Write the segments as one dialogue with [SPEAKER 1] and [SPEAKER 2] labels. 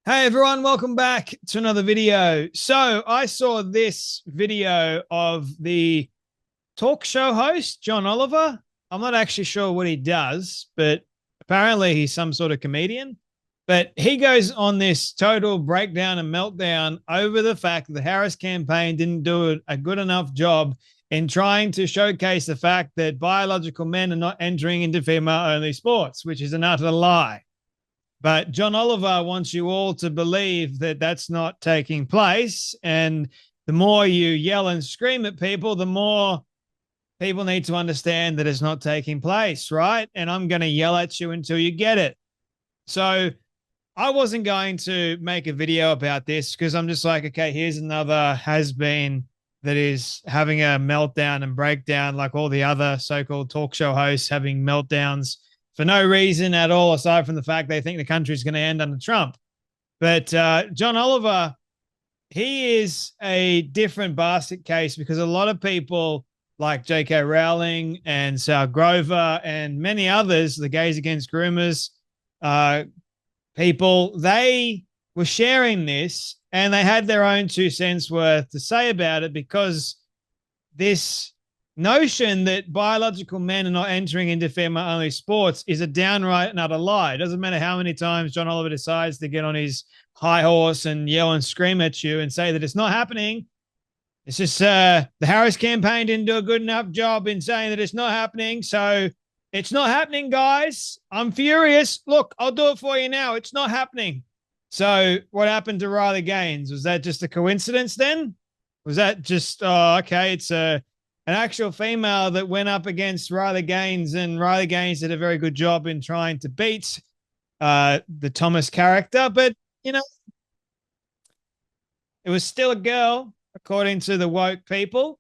[SPEAKER 1] Hey everyone, welcome back to another video. So I saw this video of the talk show host, John Oliver. I'm not actually sure what he does, but apparently he's some sort of comedian. But he goes on this total breakdown and meltdown over the fact that the Harris campaign didn't do a good enough job in trying to showcase the fact that biological men are not entering into female-only sports, which is an utter lie. But John Oliver wants you all to believe that that's not taking place. And the more you yell and scream at people, the more people need to understand that it's not taking place, right? And I'm going to yell at you until you get it. So I wasn't going to make a video about this because I'm just like, okay, here's another has-been that is having a meltdown and breakdown like all the other so-called talk show hosts having meltdowns for no reason at all, aside from the fact they think the country is going to end under Trump. But John Oliver, he is a different basket case because a lot of people like J.K. Rowling and Sal Grover and many others, the Gays Against Groomers people, they were sharing this and they had their own 2 cents worth to say about it because this notion that biological men are not entering into female-only sports is a downright and utter lie. It doesn't matter how many times John Oliver decides to get on his high horse and yell and scream at you and say that it's not happening. It's just the Harris campaign didn't do a good enough job in saying that it's not happening. So it's not happening, guys. I'm furious. Look, I'll do it for you now. It's not happening. So what happened to Riley Gaines? Was that just a coincidence then? Was that just, okay, it's an actual female that went up against Riley Gaines, and Riley Gaines did a very good job in trying to beat the Thomas character. But, you know, it was still a girl, according to the woke people.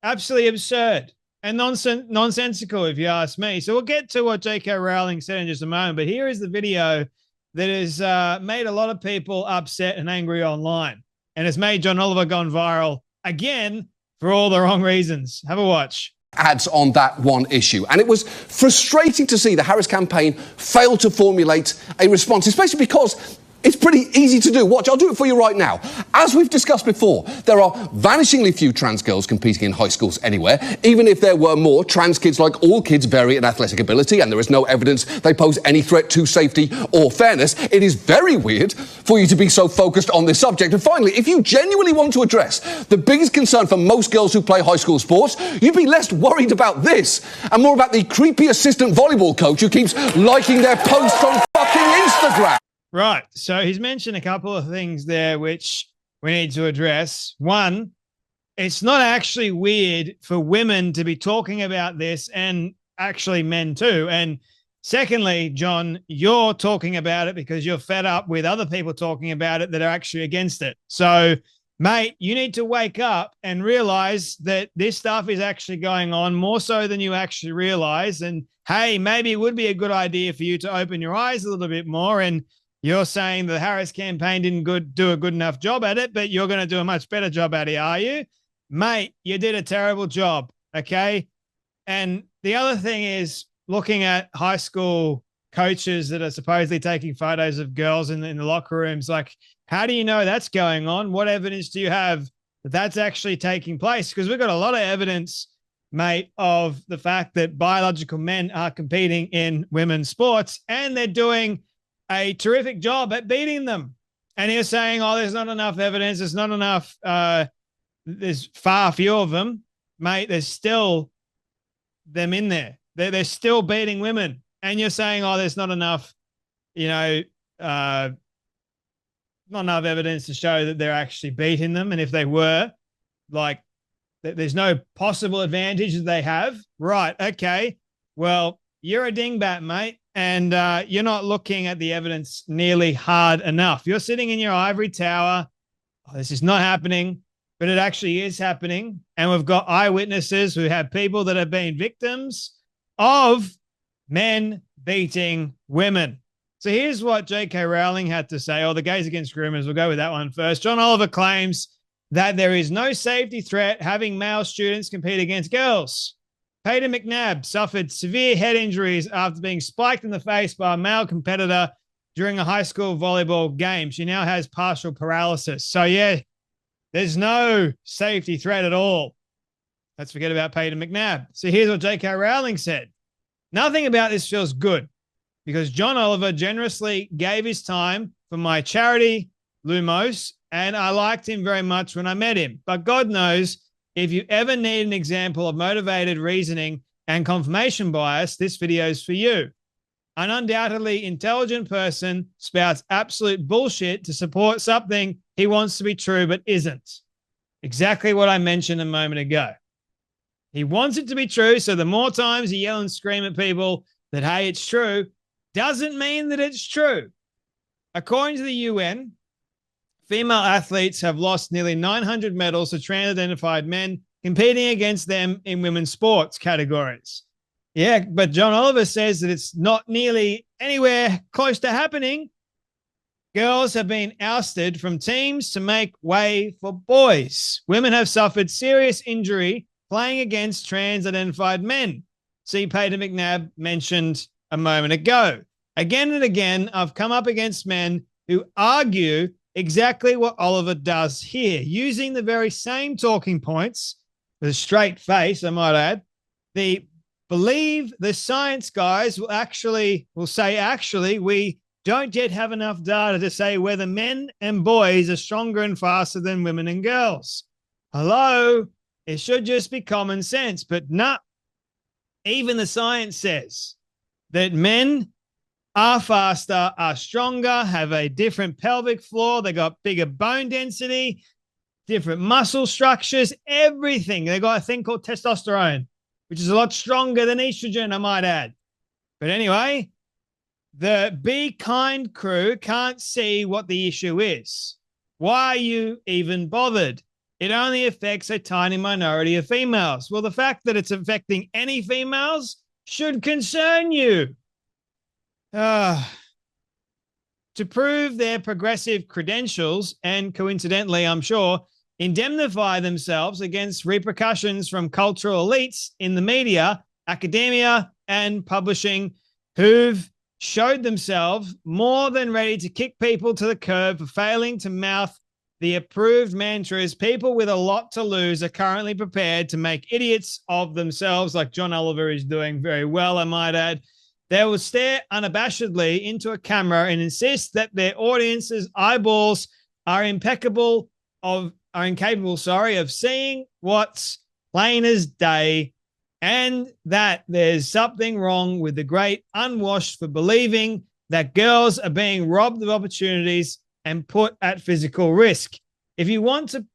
[SPEAKER 1] Absolutely absurd and nonsensical, if you ask me. So we'll get to what J.K. Rowling said in just a moment. But here is the video that has made a lot of people upset and angry online. And it's made John Oliver gone viral again for all the wrong reasons. Have a watch.
[SPEAKER 2] Ads on that one issue. And it was frustrating to see the Harris campaign fail to formulate a response, especially because it's pretty easy to do. Watch, I'll do it for you right now. As we've discussed before, there are vanishingly few trans girls competing in high schools anywhere. Even if there were more, trans kids, like all kids, vary in athletic ability, and there is no evidence they pose any threat to safety or fairness. It is very weird for you to be so focused on this subject. And finally, if you genuinely want to address the biggest concern for most girls who play high school sports, you'd be less worried about this and more about the creepy assistant volleyball coach who keeps liking their posts on fucking Instagram.
[SPEAKER 1] Right. So he's mentioned a couple of things there which we need to address. One, it's not actually weird for women to be talking about this, and actually men too. And secondly, John, you're talking about it because you're fed up with other people talking about it that are actually against it. So, mate, you need to wake up and realize that this stuff is actually going on more so than you actually realize. And hey, maybe it would be a good idea for you to open your eyes a little bit more. And you're saying the Harris campaign didn't do a good enough job at it, but you're going to do a much better job at it, are you? Mate, you did a terrible job, okay? And the other thing is looking at high school coaches that are supposedly taking photos of girls in the locker rooms. Like, how do you know that's going on? What evidence do you have that that's actually taking place? Because we've got a lot of evidence, mate, of the fact that biological men are competing in women's sports, and they're doing a terrific job at beating them. And you're saying, oh, there's not enough evidence. There's not enough. There's far few of them, mate. There's still them in there. They're still beating women. And you're saying, oh, there's not enough, not enough evidence to show that they're actually beating them. And if they were, like, there's no possible advantage that they have. Right. Okay. Well, you're a dingbat, mate. And you're not looking at the evidence nearly hard enough. You're sitting in your ivory tower. Oh, this is not happening, but it actually is happening. And we've got eyewitnesses who have people that have been victims of men beating women. So here's what J.K. Rowling had to say, or the Gays Against Groomers. We'll go with that one first. John Oliver claims that there is no safety threat having male students compete against girls. Peyton McNabb suffered severe head injuries after being spiked in the face by a male competitor during a high school volleyball game. She now has partial paralysis. So, yeah, there's no safety threat at all. Let's forget about Peyton McNabb. So here's what J.K. Rowling said. Nothing about this feels good because John Oliver generously gave his time for my charity, Lumos, and I liked him very much when I met him. But God knows, if you ever need an example of motivated reasoning and confirmation bias, this video is for you. An undoubtedly intelligent person spouts absolute bullshit to support something he wants to be true but isn't. Exactly what I mentioned a moment ago. He wants it to be true, so the more times you yell and scream at people that, hey, it's true, doesn't mean that it's true. According to the UN, female athletes have lost nearly 900 medals to trans-identified men competing against them in women's sports categories. Yeah, but John Oliver says that it's not nearly anywhere close to happening. Girls have been ousted from teams to make way for boys. Women have suffered serious injury playing against trans-identified men. See, Peyton McNabb mentioned a moment ago. Again and again, I've come up against men who argue exactly what Oliver does here, using the very same talking points with a straight face, I might add. The believe the science guys will say, we don't yet have enough data to say whether men and boys are stronger and faster than women and girls. Hello? It should just be common sense, but nah. Even the science says that men are faster, are stronger, have a different pelvic floor, they got bigger bone density, different muscle structures, everything. They got a thing called testosterone, which is a lot stronger than estrogen, I might add. But anyway, the Be Kind crew can't see what the issue is. Why are you even bothered? It only affects a tiny minority of females. Well, the fact that it's affecting any females should concern you. To prove their progressive credentials and, coincidentally, I'm sure, indemnify themselves against repercussions from cultural elites in the media, academia, and publishing who've showed themselves more than ready to kick people to the curb for failing to mouth the approved mantras. People with a lot to lose are currently prepared to make idiots of themselves, like John Oliver is doing very well, I might add. They will stare unabashedly into a camera and insist that their audience's eyeballs are incapable of seeing what's plain as day, and that there's something wrong with the great unwashed for believing that girls are being robbed of opportunities and put at physical risk. If you want to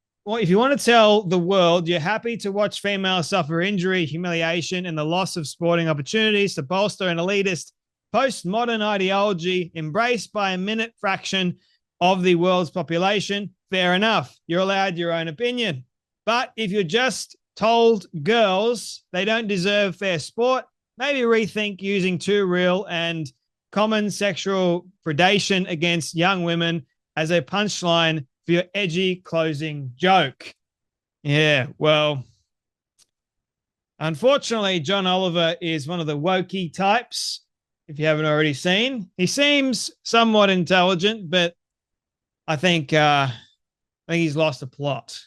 [SPEAKER 1] tell the world you're happy to watch females suffer injury, humiliation, and the loss of sporting opportunities to bolster an elitist postmodern ideology embraced by a minute fraction of the world's population, fair enough. You're allowed your own opinion. But if you're just told girls they don't deserve fair sport, maybe rethink using too real and common sexual predation against young women as a punchline for your edgy closing joke. Yeah, well, unfortunately, John Oliver is one of the wokey types, if you haven't already seen. He seems somewhat intelligent, but I think he's lost the plot,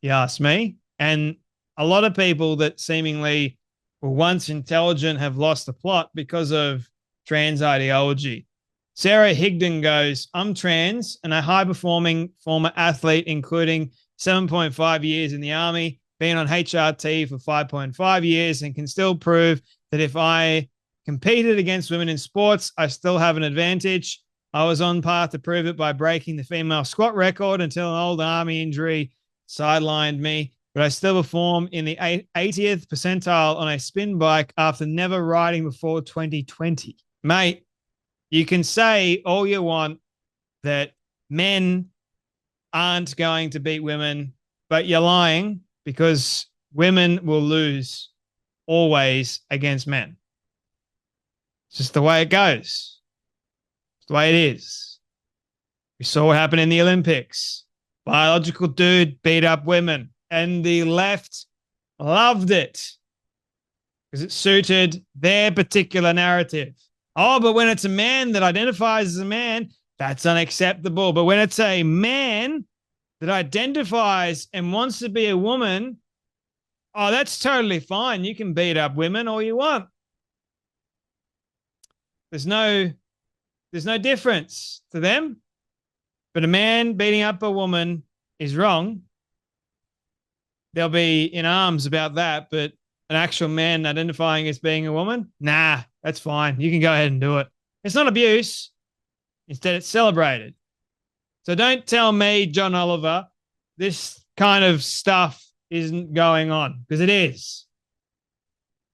[SPEAKER 1] if you ask me. And a lot of people that seemingly were once intelligent have lost the plot because of trans ideology. Sarah Higdon goes, I'm trans and a high-performing former athlete, including 7.5 years in the Army, been on HRT for 5.5 years, and can still prove that if I competed against women in sports, I still have an advantage. I was on path to prove it by breaking the female squat record until an old Army injury sidelined me, but I still perform in the 80th percentile on a spin bike after never riding before 2020. Mate, you can say all you want that men aren't going to beat women, but you're lying, because women will lose always against men. It's just the way it goes. It's the way it is. We saw what happened in the Olympics. Biological dude beat up women, and the left loved it because it suited their particular narrative. Oh, but when it's a man that identifies as a man, that's unacceptable. But when it's a man that identifies and wants to be a woman, oh, that's totally fine. You can beat up women all you want. There's no difference to them. But a man beating up a woman is wrong. They'll be in arms about that, but an actual man identifying as being a woman, nah, that's fine. You can go ahead and do it. It's not abuse. Instead, it's celebrated. So don't tell me, John Oliver, this kind of stuff isn't going on, because it is.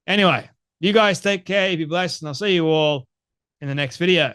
[SPEAKER 1] Anyway, you guys take care, be blessed, and I'll see you all in the next video.